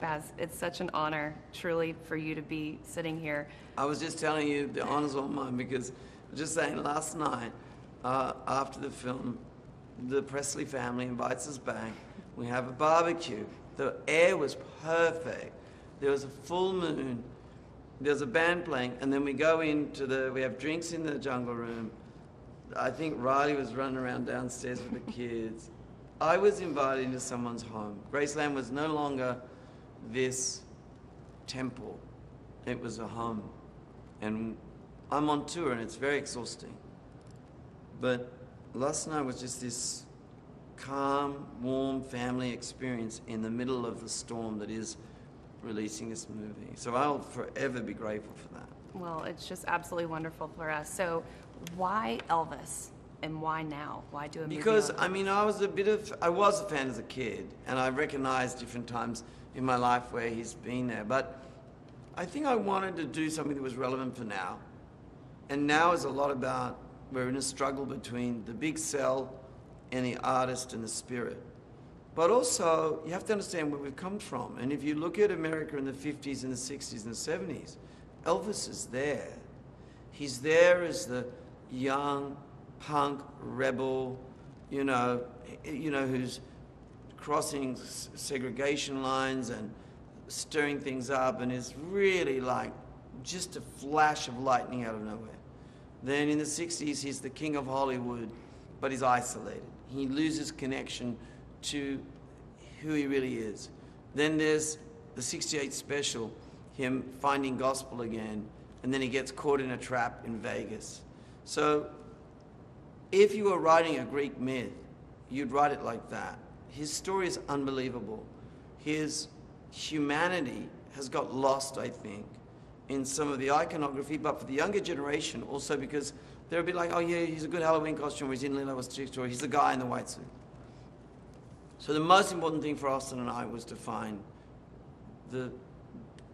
Baz, it's such an honor, truly, for you to be sitting here. I was just telling you the honor's all mine because just saying last night after the film, the Presley family invites us back. We have a barbecue. The air was perfect. There was a full moon. There's a band playing, and then we go we have drinks in the jungle room. I think Riley was running around downstairs with the kids. I was invited into someone's home. Graceland was no longer this temple. It was a home. And I'm on tour and it's very exhausting. But last night was just this calm, warm family experience in the middle of the storm that is releasing this movie. So I'll forever be grateful for that. Well, it's just absolutely wonderful for us. So why Elvis and why now? Why do a movie Because, on I mean, I was a fan as a kid, and I recognized different times in my life where he's been there. But I think I wanted to do something that was relevant for now. And now is a lot about, we're in a struggle between the big sell and the artist and the spirit. But also, you have to understand where we've come from. And if you look at America in the 50s and the 60s and the 70s, Elvis is there. He's there as the young punk rebel, who's crossing segregation lines and stirring things up, and is really like just a flash of lightning out of nowhere. Then in the 60s, he's the king of Hollywood, but he's isolated. He loses connection to who he really is. Then there's the 68 special, him finding gospel again, and then he gets caught in a trap in Vegas. So if you were writing a Greek myth, you'd write it like that. His story is unbelievable. His humanity has got lost, I think, in some of the iconography, but for the younger generation also, because they'll be like, oh yeah, he's a good Halloween costume, or he's in Lilo Stitch, or he's the guy in the white suit. So the most important thing for Austin and I was to find the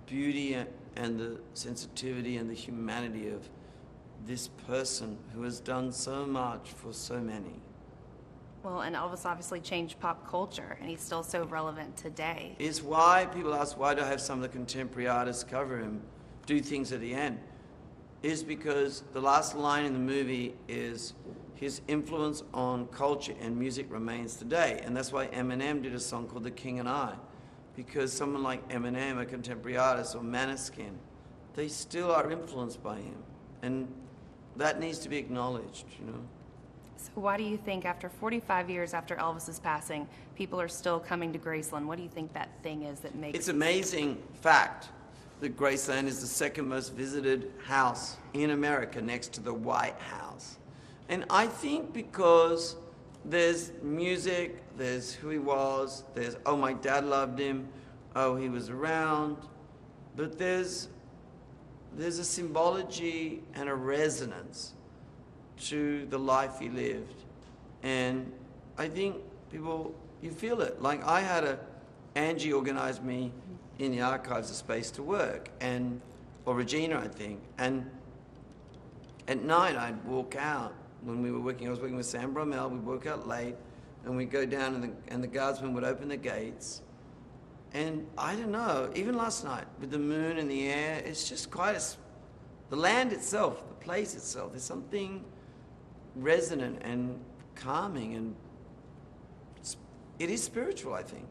beauty and the sensitivity and the humanity of this person who has done so much for so many. Well, and Elvis obviously changed pop culture, and he's still so relevant today. It's why people ask, why do I have some of the contemporary artists cover him, do things at the end? Is because the last line in the movie is his influence on culture and music remains today. And that's why Eminem did a song called The King and I. Because someone like Eminem, a contemporary artist, or Maneskin, they still are influenced by him. And that needs to be acknowledged, So why do you think after 45 years after Elvis's passing, people are still coming to Graceland? What do you think that thing is that makes... It's amazing fact that Graceland is the second most visited house in America next to the White House. And I think because there's music, there's who he was, there's, oh, my dad loved him, oh, he was around, but there's a symbology and a resonance to the life he lived. And I think people, you feel it. Like Angie organized me in the archives a space to work, or Regina, I think. And at night I'd walk out when we were working. I was working with Sam Bromell. We'd work out late, and we'd go down, and the guardsman would open the gates. And I don't know, even last night with the moon and the air, it's just quite the land itself, the place itself, there's something resonant and calming, and it is spiritual, I think.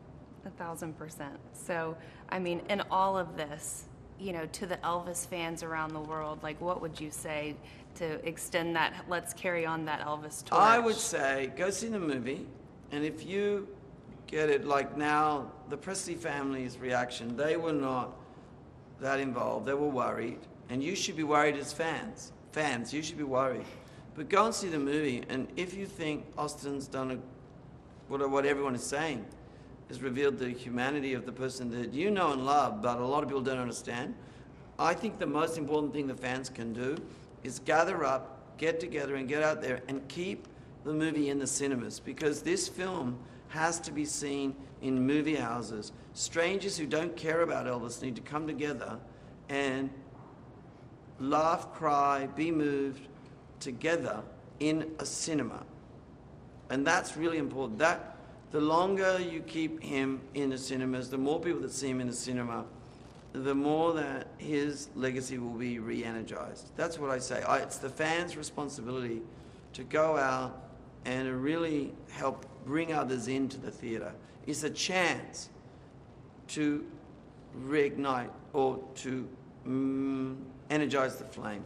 1,000%. So, I mean, in all of this, to the Elvis fans around the world, like, what would you say to extend that, let's carry on that Elvis torch? I would say, go see the movie, and if you get it, like now, the Presley family's reaction, they were not that involved, they were worried, and you should be worried as fans, you should be worried. But go and see the movie, and if you think Austin's done what everyone is saying, has revealed the humanity of the person that you know and love, but a lot of people don't understand. I think the most important thing the fans can do is gather up, get together, and get out there and keep the movie in the cinemas, because this film has to be seen in movie houses. Strangers who don't care about Elvis need to come together and laugh, cry, be moved together in a cinema. And that's really important. the longer you keep him in the cinemas, the more people that see him in the cinema, the more that his legacy will be re-energized. That's what I say. It's the fans' responsibility to go out and really help bring others into the theatre. It's a chance to reignite or to energize the flame.